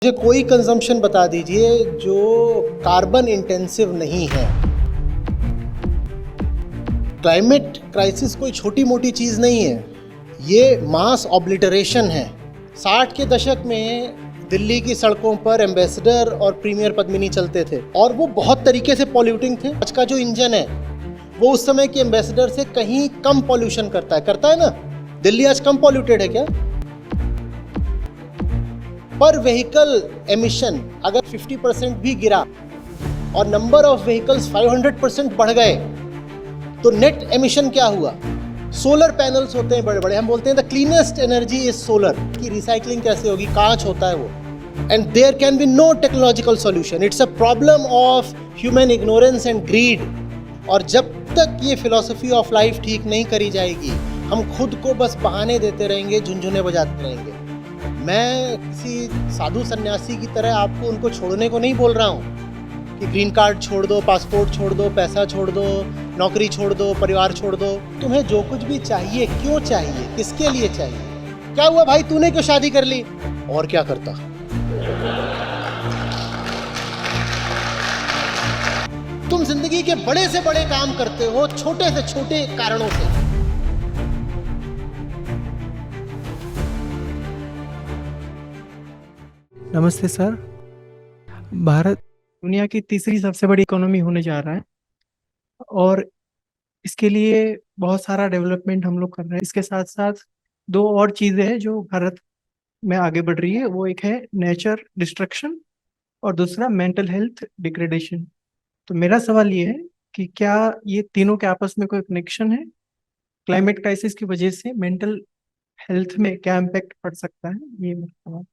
मुझे कोई कंजम्पशन बता दीजिए जो कार्बन इंटेंसिव नहीं है। क्लाइमेट क्राइसिस कोई छोटी मोटी चीज़ नहीं है, ये मास ऑब्लिटरेशन है। 60 के दशक में दिल्ली की सड़कों पर एम्बेसडर और प्रीमियर पद्मिनी चलते थे और वो बहुत तरीके से पॉल्यूटिंग थे। आज का जो इंजन है वो उस समय के एम्बेसडर से कहीं कम पॉल्यूशन करता है ना। दिल्ली आज कम पॉल्यूटेड है क्या? पर व्हीकल एमिशन अगर 50% भी गिरा और नंबर ऑफ व्हीकल्स 500% बढ़ गए तो नेट एमिशन क्या हुआ? सोलर पैनल्स होते हैं बड़े बड़े, हम बोलते हैं the cleanest energy is solar. की रिसाइकलिंग कैसे होगी? कांच होता है वो, and there can be no technological solution. It's a problem of human ignorance and greed. और जब तक ये फिलॉसफी ऑफ लाइफ ठीक नहीं करी जाएगी, हम खुद को बस बहाने देते रहेंगे, झुनझुने बजाते रहेंगे। मैं किसी साधु सन्यासी की तरह आपको उनको छोड़ने को नहीं बोल रहा हूँ कि ग्रीन कार्ड छोड़ दो, पासपोर्ट छोड़ दो, पैसा छोड़ दो, नौकरी छोड़ दो, परिवार छोड़ दो। तुम्हें जो कुछ भी चाहिए, क्यों चाहिए, किसके लिए चाहिए? क्या हुआ भाई, तूने क्यों शादी कर ली? और क्या करता? तुम जिंदगी के बड़े से बड़े काम करते हो छोटे से छोटे कारणों से। नमस्ते सर। भारत दुनिया की तीसरी सबसे बड़ी इकोनॉमी होने जा रहा है और इसके लिए बहुत सारा डेवलपमेंट हम लोग कर रहे हैं। इसके साथ साथ दो और चीज़ें हैं जो भारत में आगे बढ़ रही है। वो एक है नेचर डिस्ट्रक्शन और दूसरा मेंटल हेल्थ डिग्रेडेशन। तो मेरा सवाल ये है कि क्या ये तीनों के आपस में कोई कनेक्शन है? क्लाइमेट क्राइसिस की वजह से मेंटल हेल्थ में क्या इम्पैक्ट पड़ सकता है? ये मेरा सवाल।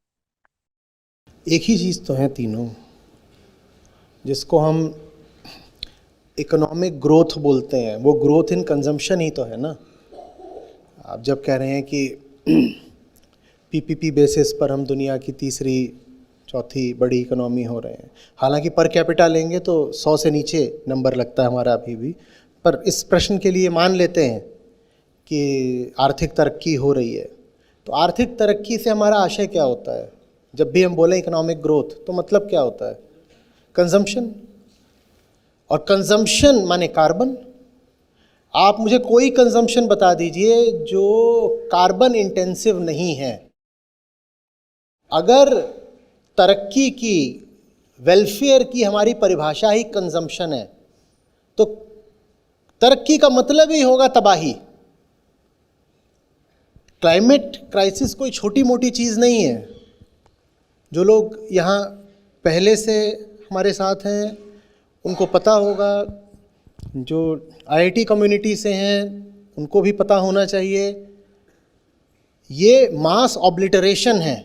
एक ही चीज़ तो है तीनों, जिसको हम इकोनॉमिक ग्रोथ बोलते हैं। वो ग्रोथ इन कंजम्पशन ही तो है ना। आप जब कह रहे हैं कि पीपीपी बेसिस पर हम दुनिया की तीसरी चौथी बड़ी इकोनॉमी हो रहे हैं, हालांकि पर कैपिटा लेंगे तो 100 से नीचे नंबर लगता है हमारा अभी भी। पर इस प्रश्न के लिए मान लेते हैं कि आर्थिक तरक्की हो रही है। तो आर्थिक तरक्की से हमारा आशय क्या होता है? जब भी हम बोलें इकोनॉमिक ग्रोथ तो मतलब क्या होता है? कंजम्पशन, और कंजम्पशन माने कार्बन। आप मुझे कोई कंजम्पशन बता दीजिए जो कार्बन इंटेंसिव नहीं है। अगर तरक्की की, वेलफेयर की हमारी परिभाषा ही कंजम्पशन है तो तरक्की का मतलब ही होगा तबाही। क्लाइमेट क्राइसिस कोई छोटी मोटी चीज़ नहीं है। जो लोग यहाँ पहले से हमारे साथ हैं उनको पता होगा, जो आईआईटी कम्युनिटी से हैं उनको भी पता होना चाहिए। ये मास ऑब्लिटरेशन है,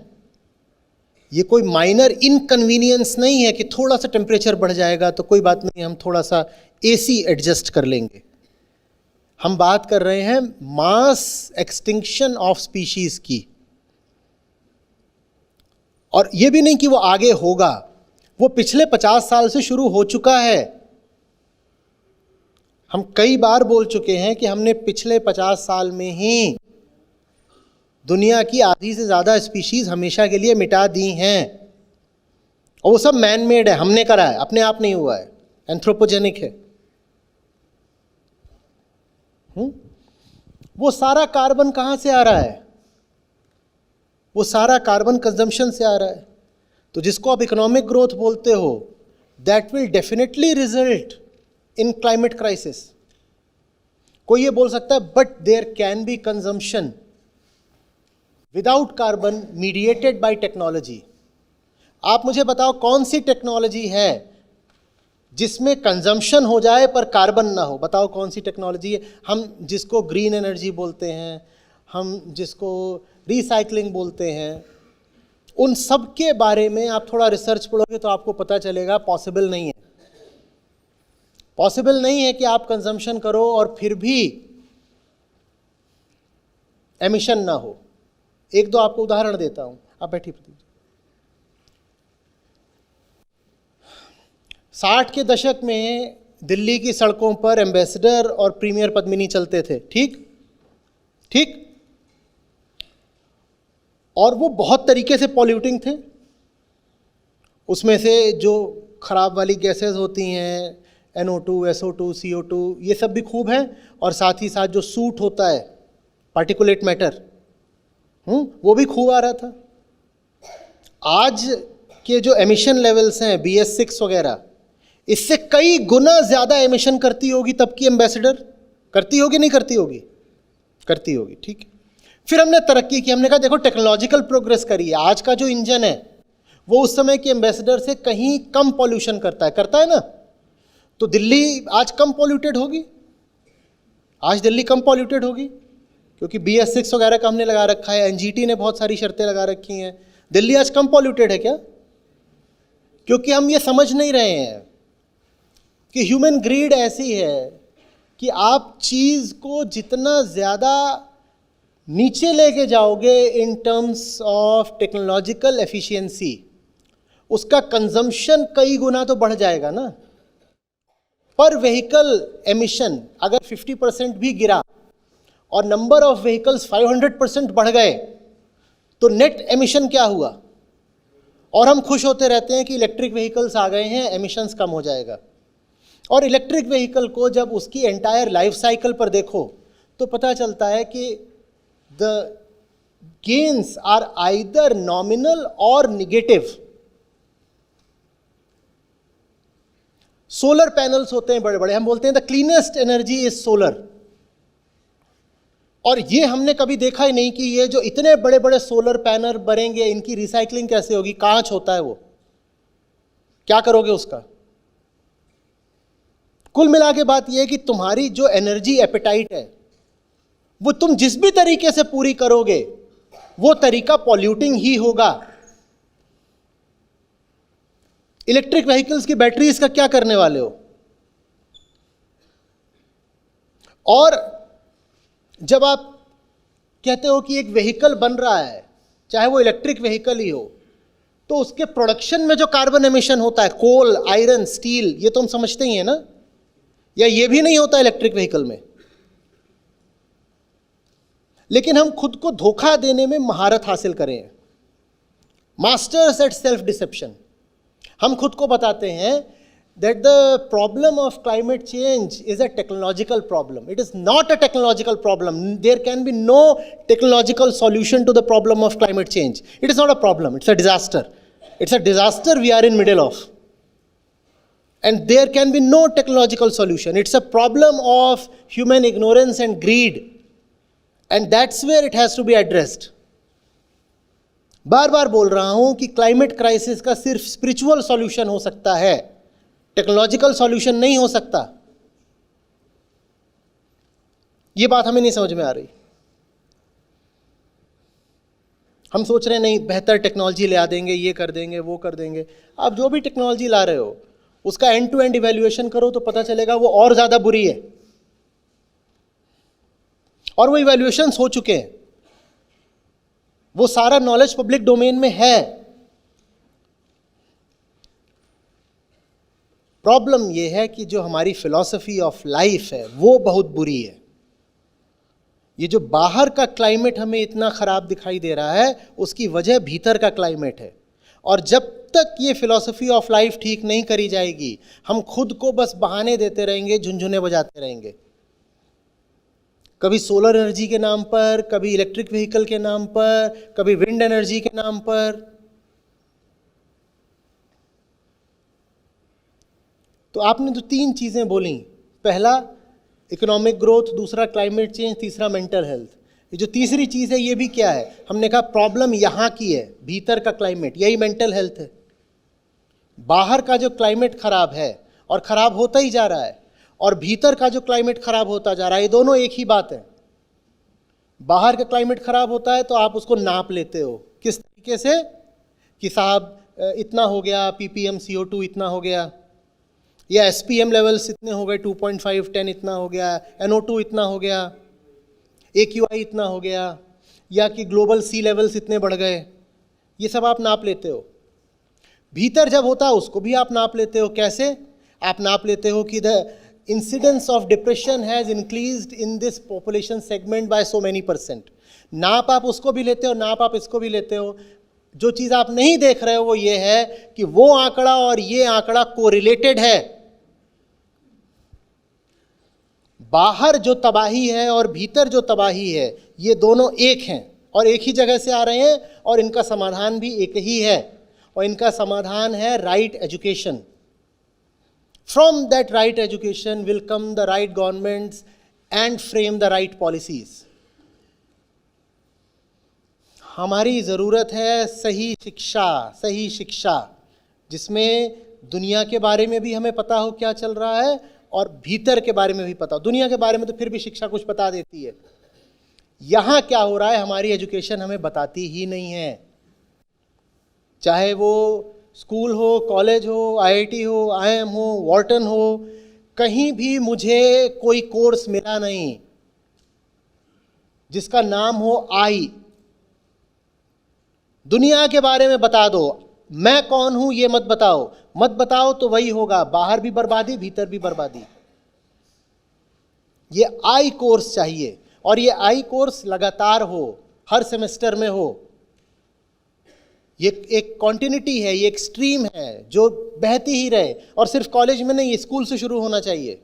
ये कोई माइनर इनकन्वीनियंस नहीं है कि थोड़ा सा टेम्परेचर बढ़ जाएगा तो कोई बात नहीं, हम थोड़ा सा एसी एडजस्ट कर लेंगे। हम बात कर रहे हैं मास एक्सटिंक्शन ऑफ स्पीशीज़ की। और ये भी नहीं कि वो आगे होगा, वो पिछले 50 साल से शुरू हो चुका है। हम कई बार बोल चुके हैं कि हमने पिछले 50 साल में ही दुनिया की आधी से ज़्यादा स्पीशीज़ हमेशा के लिए मिटा दी हैं। और वो सब मैन मेड है, हमने करा है, अपने आप नहीं हुआ है, एंथ्रोपोजेनिक है। वो सारा कार्बन कहाँ से आ रहा है? वो सारा कार्बन कंजम्पशन से आ रहा है। तो जिसको आप इकोनॉमिक ग्रोथ बोलते हो, that will definitely result in climate crisis. कोई ये बोल सकता है but there can be consumption without carbon mediated by technology. आप मुझे बताओ कौन सी टेक्नोलॉजी है जिसमें कंजम्पशन हो जाए पर कार्बन ना हो? बताओ कौन सी टेक्नोलॉजी है? हम जिसको ग्रीन एनर्जी बोलते हैं, हम जिसको रिसाइकलिंग बोलते हैं, उन सब के बारे में आप थोड़ा रिसर्च पढ़ोगे तो आपको पता चलेगा पॉसिबल नहीं है। पॉसिबल नहीं है कि आप कंजम्पशन करो और फिर भी एमिशन ना हो। एक दो आपको उदाहरण देता हूं, आप बैठिए प्रदीप। 60 के दशक में दिल्ली की सड़कों पर एम्बेसडर और प्रीमियर पद्मिनी चलते थे, ठीक ठीक। और वो बहुत तरीके से पॉल्यूटिंग थे। उसमें से जो ख़राब वाली गैसेस होती हैं NO2, SO2, CO2 ये सब भी खूब हैं, और साथ ही साथ जो सूट होता है पार्टिकुलेट मैटर वो भी खूब आ रहा था। आज के जो एमिशन लेवल्स हैं BS6 वगैरह, इससे कई गुना ज़्यादा एमिशन करती होगी तब की एम्बेसडर, करती होगी नहीं करती होगी? करती होगी, ठीक है। फिर हमने तरक्की की, हमने कहा देखो टेक्नोलॉजिकल प्रोग्रेस करी है, आज का जो इंजन है वो उस समय के एम्बेसडर से कहीं कम पॉल्यूशन करता है ना। तो दिल्ली आज कम पॉल्यूटेड होगी, आज दिल्ली कम पॉल्यूटेड होगी क्योंकि BS6 वगैरह का हमने लगा रखा है, NGT ने बहुत सारी शर्तें लगा रखी हैं। दिल्ली आज कम पॉल्यूटेड है क्या? क्योंकि हम ये समझ नहीं रहे हैं कि ह्यूमन ग्रीड ऐसी है कि आप चीज़ को जितना ज़्यादा नीचे लेके जाओगे in terms of technological efficiency, उसका कंजम्पशन कई गुना तो बढ़ जाएगा ना। पर व्हीकल एमिशन अगर 50% भी गिरा और नंबर ऑफ व्हीकल्स 500% बढ़ गए तो नेट एमिशन क्या हुआ? और हम खुश होते रहते हैं कि इलेक्ट्रिक व्हीकल्स आ गए हैं, एमिशंस कम हो जाएगा। और इलेक्ट्रिक व्हीकल को जब उसकी एंटायर लाइफ साइकिल पर देखो तो पता चलता है कि the gains are either nominal और निगेटिव। सोलर पैनल्स होते हैं बड़े बड़े, हम बोलते हैं the cleanest energy is solar, और ये हमने कभी देखा ही नहीं कि ये जो इतने बड़े बड़े सोलर पैनल बनेंगे इनकी रिसाइकलिंग कैसे होगी। कांच होता है वो, क्या करोगे उसका? कुल मिला के बात यह है कि तुम्हारी जो एनर्जी एपेटाइट है वो तुम जिस भी तरीके से पूरी करोगे वो तरीका पॉल्यूटिंग ही होगा। इलेक्ट्रिक व्हीकल्स की बैटरीज का क्या करने वाले हो? और जब आप कहते हो कि एक व्हीकल बन रहा है, चाहे वो इलेक्ट्रिक व्हीकल ही हो, तो उसके प्रोडक्शन में जो कार्बन एमिशन होता है, कोल, आयरन, स्टील, ये तो हम समझते ही हैं ना, या ये भी नहीं होता इलेक्ट्रिक व्हीकल में। लेकिन हम खुद को धोखा देने में महारत हासिल करें, मास्टर्स एट सेल्फ डिसेप्शन। हम खुद को बताते हैं that the problem of climate change is a technological problem. It is not a technological problem. There can be no technological solution to the problem of climate change. It is not a problem. It's a disaster. It's a disaster we are in middle of. And there can be no technological solution. It's a problem of human ignorance and greed. And that's where it has to be addressed. बार बार बोल रहा हूं कि climate crisis का सिर्फ spiritual solution हो सकता है, technological solution नहीं हो सकता। ये बात हमें नहीं समझ में आ रही। हम सोच रहे हैं नहीं बेहतर टेक्नोलॉजी ले आ देंगे, ये कर देंगे, वो कर देंगे। आप जो भी टेक्नोलॉजी ला रहे हो उसका एंड टू एंड इवैल्यूएशन करो तो पता चलेगा वो और ज़्यादा बुरी है, और वो इवैल्यूएशंस हो चुके हैं, वो सारा नॉलेज पब्लिक डोमेन में है। प्रॉब्लम ये है कि जो हमारी फिलॉसफी ऑफ लाइफ है वो बहुत बुरी है। ये जो बाहर का क्लाइमेट हमें इतना ख़राब दिखाई दे रहा है उसकी वजह भीतर का क्लाइमेट है, और जब तक ये फिलॉसफी ऑफ लाइफ ठीक नहीं करी जाएगी हम खुद को बस बहाने देते रहेंगे, झुनझुने बजाते रहेंगे, कभी सोलर एनर्जी के नाम पर, कभी इलेक्ट्रिक व्हीकल के नाम पर, कभी विंड एनर्जी के नाम पर। तो आपने जो तीन चीज़ें बोली, पहला इकोनॉमिक ग्रोथ, दूसरा क्लाइमेट चेंज, तीसरा मेंटल हेल्थ। ये जो तीसरी चीज़ है ये भी क्या है? हमने कहा प्रॉब्लम यहाँ की है, भीतर का क्लाइमेट, यही मेंटल हेल्थ है। बाहर का जो क्लाइमेट खराब है और ख़राब होता ही जा रहा है, और भीतर का जो क्लाइमेट ख़राब होता जा रहा है, ये दोनों एक ही बात है। बाहर का क्लाइमेट ख़राब होता है तो आप उसको नाप लेते हो किस तरीके से कि साहब इतना हो गया, ppm CO2 इतना हो गया, या SPM लेवल्स इतने हो गए, 2.5 10 इतना हो गया, NO2 इतना हो गया, AQI इतना हो गया, या कि ग्लोबल सी लेवल्स इतने बढ़ गए। ये सब आप नाप लेते हो। भीतर जब होता है उसको भी आप नाप लेते हो। कैसे? आप नाप लेते हो कि the incidence of depression has increased in this population segment by so many %। नाप आप उसको भी लेते हो, नाप आप इसको भी लेते हो। जो चीज आप नहीं देख रहे हो वो ये है कि वो आंकड़ा और ये आंकड़ा कोरिलेटेड है। बाहर जो तबाही है और भीतर जो तबाही है, ये दोनों एक हैं और एक ही जगह से आ रहे हैं, और इनका समाधान भी एक ही है, और इनका समाधान है right education. From that right education will come the right governments and frame the right policies. हमारी ज़रूरत है सही शिक्षा जिसमें दुनिया के बारे में भी हमें पता हो क्या चल रहा है और भीतर के बारे में भी पता हो। दुनिया के बारे में तो फिर भी शिक्षा कुछ बता देती है, यहाँ क्या हो रहा है हमारी एजुकेशन हमें बताती ही नहीं है। चाहे वो स्कूल हो, कॉलेज हो, आईआईटी हो, आईएम हो, वॉर्टन हो, कहीं भी मुझे कोई कोर्स मिला नहीं जिसका नाम हो आई। दुनिया के बारे में बता दो, मैं कौन हूं ये मत बताओ तो वही होगा, बाहर भी बर्बादी भीतर भी बर्बादी। ये आई कोर्स चाहिए, और ये आई कोर्स लगातार हो, हर सेमेस्टर में हो। ये एक कॉन्टिन्यूटी है, ये एक स्ट्रीम है जो बहती ही रहे, और सिर्फ कॉलेज में नहीं, ये स्कूल से शुरू होना चाहिए।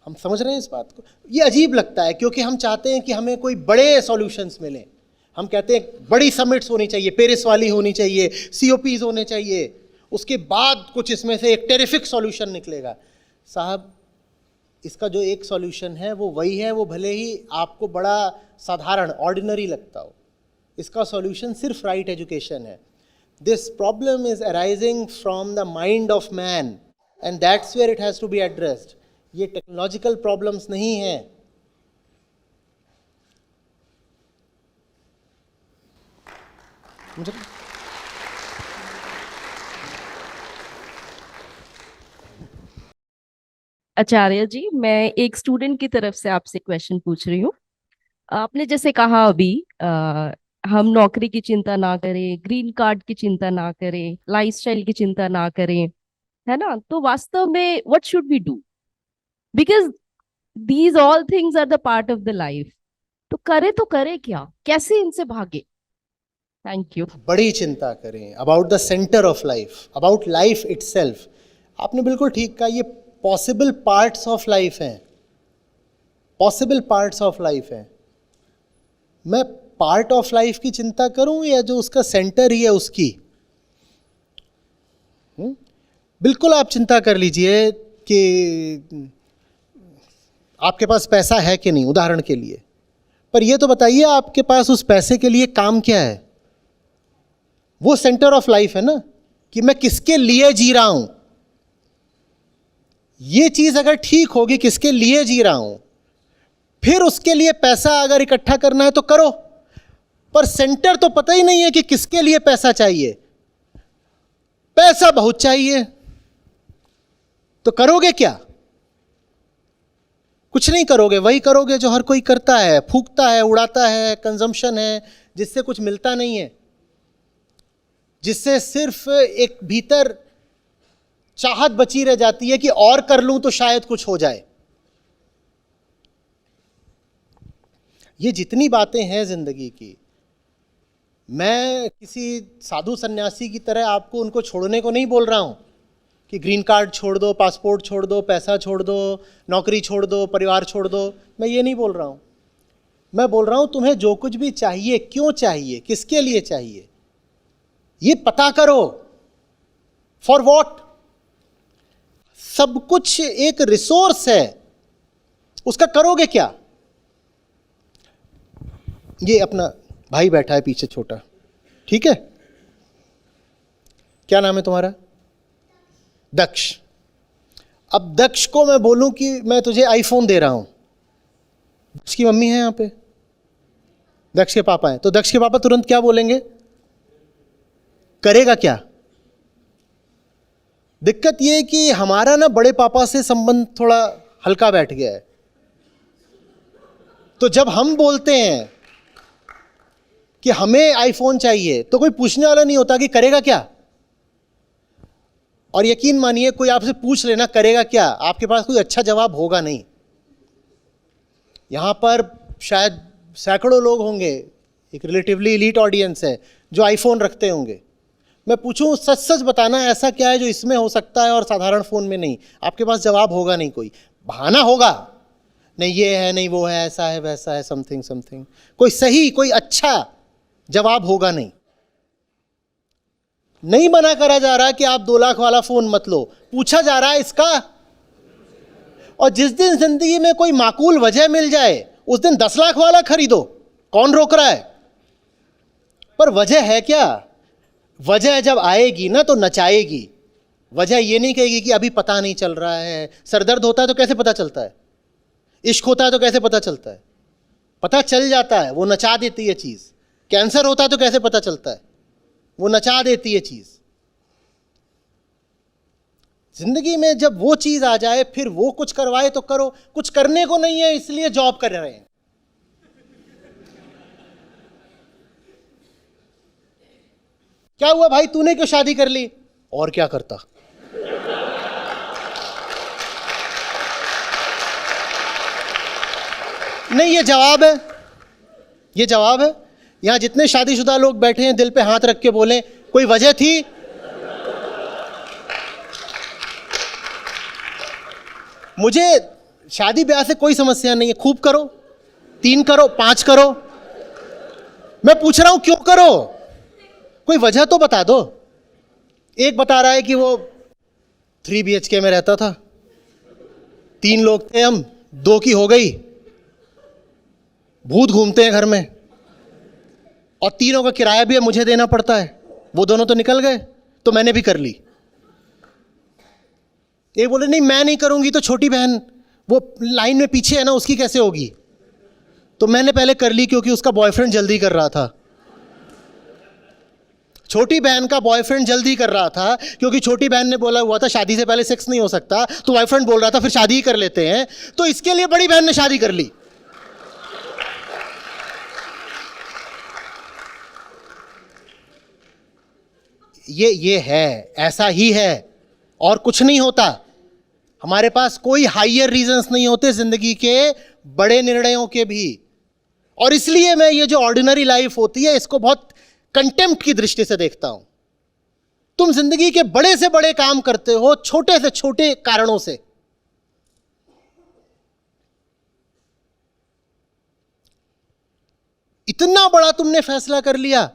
हम समझ रहे हैं इस बात को? ये अजीब लगता है क्योंकि हम चाहते हैं कि हमें कोई बड़े सॉल्यूशंस मिलें। हम कहते हैं बड़ी समिट्स होनी चाहिए, पेरिस वाली होनी चाहिए, सीओपीज होने चाहिए, उसके बाद कुछ इसमें से एक टेरिफिक सॉल्यूशन निकलेगा। साहब, इसका जो एक सॉल्यूशन है वो वही है, वो भले ही आपको बड़ा साधारण ऑर्डिनरी लगता हो। इसका सॉल्यूशन सिर्फ राइट एजुकेशन है। This problem is arising from the mind of man and that's where it has to be addressed. ये टेक्नोलॉजिकल प्रॉब्लम्स नहीं हैं। आचार्य जी, मैं एक स्टूडेंट की तरफ से आपसे क्वेश्चन पूछ रही हूँ। आपने जैसे कहा अभी हम नौकरी की चिंता ना करें, ग्रीन कार्ड की चिंता ना करें, लाइफस्टाइल की चिंता ना करें, है ना? तो वास्तव में what should we do? Because these all things are the part of the life. तो करे क्या, कैसे इनसे भागे? Thank you. बड़ी चिंता करें about the centre of life, about life itself. आपने बिल्कुल ठीक कहा, ये पॉसिबल पार्ट्स ऑफ लाइफ हैं, पॉसिबल पार्ट्स ऑफ लाइफ हैं। मैं पार्ट ऑफ लाइफ की चिंता करूं या जो उसका सेंटर ही है उसकी? बिल्कुल आप चिंता कर लीजिए कि आपके पास पैसा है कि नहीं, उदाहरण के लिए। पर यह तो बताइए आपके पास उस पैसे के लिए काम क्या है? वो सेंटर ऑफ लाइफ है ना, कि मैं किसके लिए जी रहा हूं। ये चीज अगर ठीक होगी, किसके लिए जी रहा हूं, फिर उसके लिए पैसा अगर इकट्ठा करना है तो करो। पर सेंटर तो पता ही नहीं है कि किसके लिए पैसा चाहिए। पैसा बहुत चाहिए तो करोगे क्या? कुछ नहीं करोगे, वही करोगे जो हर कोई करता है, फूकता है, उड़ाता है, कंजम्पशन है, जिससे कुछ मिलता नहीं है, जिससे सिर्फ एक भीतर चाहत बची रह जाती है कि और कर लूं तो शायद कुछ हो जाए। ये जितनी बातें हैं जिंदगी की, मैं किसी साधु सन्यासी की तरह आपको उनको छोड़ने को नहीं बोल रहा हूं कि ग्रीन कार्ड छोड़ दो, पासपोर्ट छोड़ दो, पैसा छोड़ दो, नौकरी छोड़ दो, परिवार छोड़ दो। मैं ये नहीं बोल रहा हूं। मैं बोल रहा हूं तुम्हें जो कुछ भी चाहिए, क्यों चाहिए, किसके लिए चाहिए, ये पता करो। For what? सब कुछ एक रिसोर्स है, उसका करोगे क्या? ये अपना भाई बैठा है पीछे छोटा, ठीक है? क्या नाम है तुम्हारा? दक्ष। अब दक्ष को मैं बोलूं कि मैं तुझे आईफोन दे रहा हूं, दक्ष की मम्मी है यहां पे, दक्ष के पापा हैं, तो दक्ष के पापा तुरंत क्या बोलेंगे? करेगा क्या? दिक्कत यह है कि हमारा ना बड़े पापा से संबंध थोड़ा हल्का बैठ गया है। तो जब हम बोलते हैं कि हमें आईफोन चाहिए तो कोई पूछने वाला नहीं होता कि करेगा क्या। और यकीन मानिए, कोई आपसे पूछ लेना करेगा क्या, आपके पास कोई अच्छा जवाब होगा नहीं। यहां पर शायद सैकड़ों लोग होंगे, एक रिलेटिवली एलीट ऑडियंस है जो आईफोन रखते होंगे। मैं पूछूं सच सच बताना ऐसा क्या है जो इसमें हो सकता है और साधारण फ़ोन में नहीं? आपके पास जवाब होगा नहीं, कोई बहाना होगा, नहीं ये है, नहीं वो है, ऐसा है वैसा है, समथिंग समथिंग, कोई सही कोई अच्छा जवाब होगा नहीं। नहीं मना करा जा रहा कि आप 2 लाख वाला फ़ोन मत लो, पूछा जा रहा है इसका। और जिस दिन जिंदगी में कोई माकूल वजह मिल जाए उस दिन 10 लाख वाला खरीदो, कौन रोक रहा है? पर वजह है क्या? वजह जब आएगी ना तो नचाएगी। वजह ये नहीं कहेगी कि अभी पता नहीं चल रहा है। सरदर्द होता है तो कैसे पता चलता है? इश्क होता है तो कैसे पता चलता है? पता चल जाता है, वो नचा देती है चीज़। कैंसर होता है तो कैसे पता चलता है? वो नचा देती है चीज़। जिंदगी में जब वो चीज़ आ जाए फिर वो कुछ करवाए तो करो, कुछ करने को नहीं है इसलिए जॉब कर रहे हैं। क्या हुआ भाई, तूने क्यों शादी कर ली? और क्या करता? नहीं, ये जवाब है, ये जवाब है। यहां जितने शादीशुदा लोग बैठे हैं दिल पे हाथ रख के बोलें, कोई वजह थी? मुझे शादी ब्याह से कोई समस्या नहीं है, खूब करो, 3 करो, 5 करो। मैं पूछ रहा हूं क्यों करो? कोई वजह तो बता दो। एक बता रहा है कि वो 3 BHK में रहता था, 3 लोग थे हम, 2 की हो गई, भूत घूमते हैं घर में और तीनों का किराया भी मुझे देना पड़ता है। वो दोनों तो निकल गए तो मैंने भी कर ली। एक बोले नहीं मैं नहीं करूंगी, तो छोटी बहन वो लाइन में पीछे है ना, उसकी कैसे होगी? तो मैंने पहले कर ली क्योंकि उसका बॉयफ्रेंड जल्दी कर रहा था। छोटी बहन का बॉयफ्रेंड जल्दी कर रहा था क्योंकि छोटी बहन ने बोला हुआ था शादी से पहले सेक्स नहीं हो सकता, तो बॉयफ्रेंड बोल रहा था फिर शादी ही कर लेते हैं, तो इसके लिए बड़ी बहन ने शादी कर ली। ये है, ऐसा ही है और कुछ नहीं होता। हमारे पास कोई हायर रीजंस नहीं होते जिंदगी के बड़े निर्णयों के भी। और इसलिए मैं ये जो ऑर्डिनरी लाइफ होती है इसको बहुत कंटेम्प्ट की दृष्टि से देखता हूं। तुम जिंदगी के बड़े से बड़े काम करते हो छोटे से छोटे कारणों से। इतना बड़ा तुमने फैसला कर लिया,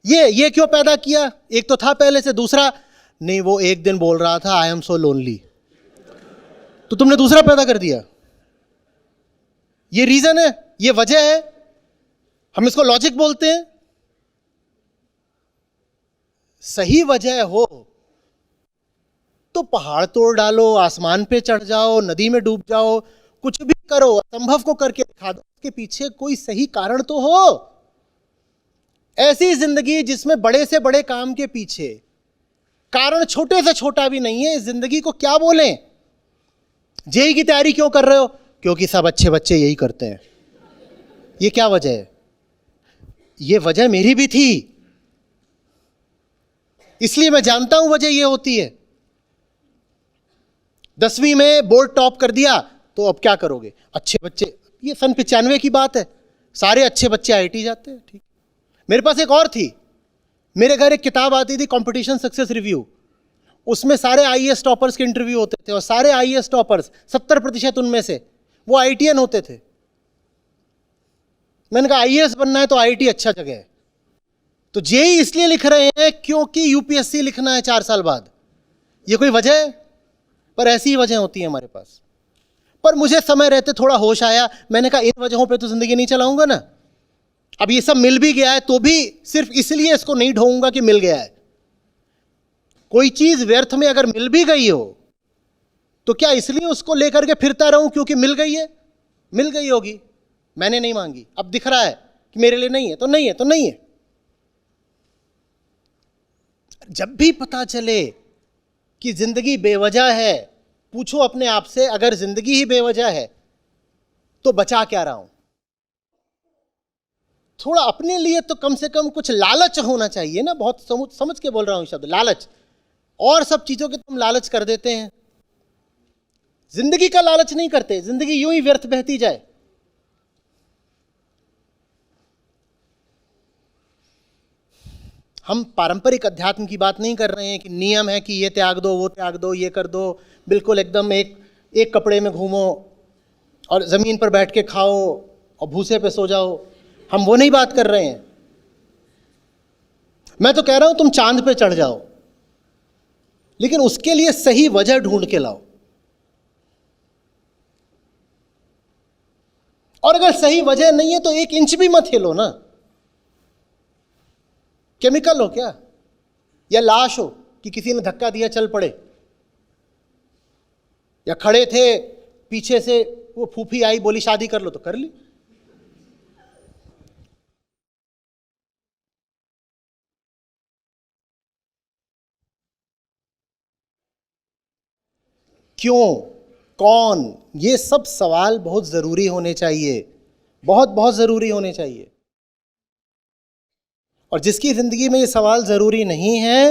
ये क्यों पैदा किया? एक तो था पहले से, दूसरा नहीं वो एक दिन बोल रहा था आई एम सो लोनली, तो तुमने दूसरा पैदा कर दिया। ये रीजन है, ये वजह है, हम इसको लॉजिक बोलते हैं। सही वजह हो तो पहाड़ तोड़ डालो, आसमान पे चढ़ जाओ, नदी में डूब जाओ, कुछ भी करो, असंभव को करके दिखा दो। उसके पीछे कोई सही कारण तो हो। ऐसी जिंदगी जिसमें बड़े से बड़े काम के पीछे कारण छोटे से छोटा भी नहीं है, इस जिंदगी को क्या बोलें? जेई की तैयारी क्यों कर रहे हो? क्योंकि सब अच्छे बच्चे यही करते हैं। ये क्या वजह है? ये वजह मेरी भी थी, इसलिए मैं जानता हूं वजह ये होती है। 10वीं में बोर्ड टॉप कर दिया तो अब क्या करोगे? अच्छे बच्चे, ये सन 95 की बात है, सारे अच्छे बच्चे IIT जाते हैं। ठीक, मेरे पास एक और थी, मेरे घर एक किताब आती थी कंपटीशन सक्सेस रिव्यू, उसमें सारे IAS टॉपर्स के इंटरव्यू होते थे और सारे IAS टॉपर्स 70% उनमें से वो IITian होते थे। मैंने कहा IAS बनना है तो IIT अच्छा जगह है। तो जेई इसलिए लिख रहे हैं क्योंकि UPSC लिखना है 4 साल बाद। ये कोई वजह है? पर ऐसी ही वजह होती है हमारे पास। पर मुझे समय रहते थोड़ा होश आया, मैंने कहा इन वजहों पे तो जिंदगी नहीं चलाऊंगा ना। अब ये सब मिल भी गया है तो भी सिर्फ इसलिए इसको नहीं ढोऊंगा कि मिल गया है। कोई चीज व्यर्थ में अगर मिल भी गई हो तो क्या इसलिए उसको लेकर के फिरता रहूं क्योंकि मिल गई है? मिल गई होगी, मैंने नहीं मांगी, अब दिख रहा है कि मेरे लिए नहीं है तो नहीं है तो नहीं है। जब भी पता चले कि जिंदगी बेवजह है, पूछो अपने आप से अगर जिंदगी ही बेवजह है तो बचा क्या रहा हूं? थोड़ा अपने लिए तो कम से कम कुछ लालच होना चाहिए ना। बहुत समझ के बोल रहा हूं शब्द लालच, और सब चीजों के तुम लालच कर देते हैं, जिंदगी का लालच नहीं करते। जिंदगी यूं ही व्यर्थ बहती जाए, हम पारंपरिक अध्यात्म की बात नहीं कर रहे हैं कि नियम है कि ये त्याग दो, वो त्याग दो, ये कर दो, बिल्कुल एकदम एक कपड़े में घूमो और ज़मीन पर बैठ के खाओ और भूसे पे सो जाओ। हम वो नहीं बात कर रहे हैं। मैं तो कह रहा हूं तुम चांद पे चढ़ जाओ, लेकिन उसके लिए सही वजह ढूंढ के लाओ। और अगर सही वजह नहीं है तो 1 इंच भी मत हिलो ना। केमिकल हो क्या, या लाश हो कि किसी ने धक्का दिया चल पड़े, या खड़े थे पीछे से वो फूफी आई बोली शादी कर लो तो कर ली। क्यों, कौन, ये सब सवाल बहुत जरूरी होने चाहिए, बहुत बहुत जरूरी होने चाहिए। और जिसकी जिंदगी में ये सवाल जरूरी नहीं है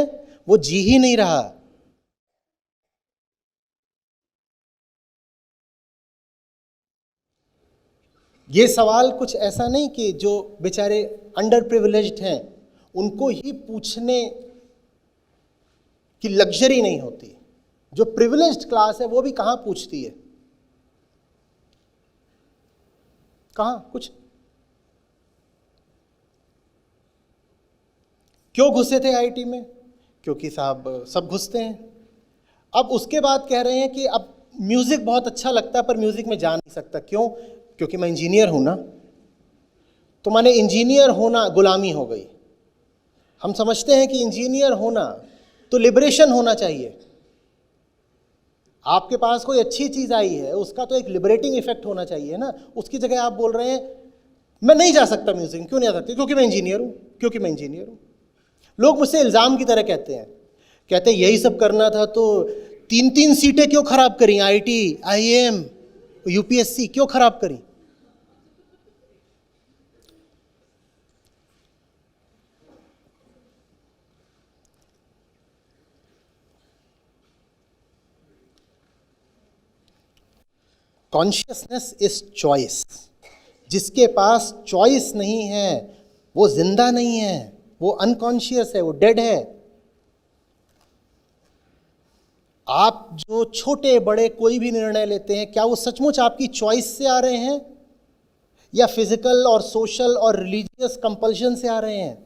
वो जी ही नहीं रहा। ये सवाल कुछ ऐसा नहीं कि जो बेचारे अंडर प्रिविलेज्ड हैं उनको ही पूछने की लग्जरी नहीं होती। जो प्रिविलेज्ड क्लास है वो भी कहां पूछती है, कहां कुछ। क्यों घुसे थे आईटी में? क्योंकि साहब सब घुसते हैं। अब उसके बाद कह रहे हैं कि अब म्यूजिक बहुत अच्छा लगता है पर म्यूजिक में जा नहीं सकता। क्यों? क्योंकि मैं इंजीनियर हूं ना। तो माने इंजीनियर होना गुलामी हो गई। हम समझते हैं कि इंजीनियर होना तो लिबरेशन होना चाहिए। आपके पास कोई अच्छी चीज आई है उसका तो एक लिबरेटिंग इफेक्ट होना चाहिए ना। उसकी जगह आप बोल रहे हैं मैं नहीं जा सकता म्यूजिक में। क्यों नहीं जा सकते? क्योंकि मैं इंजीनियर हूं, क्योंकि मैं इंजीनियर हूं। लोग मुझसे इल्जाम की तरह कहते हैं यही सब करना था तो 3-3 सीटें क्यों खराब करी, आईटी, आईएएम, यूपीएससी क्यों खराब करी? Consciousness is choice. जिसके पास चॉइस नहीं है वो जिंदा नहीं है, वो अनकॉन्शियस है, वो डेड है। आप जो छोटे बड़े कोई भी निर्णय लेते हैं क्या वो सचमुच आपकी चॉइस से आ रहे हैं या फिजिकल और सोशल और रिलीजियस कंपल्शन से आ रहे हैं?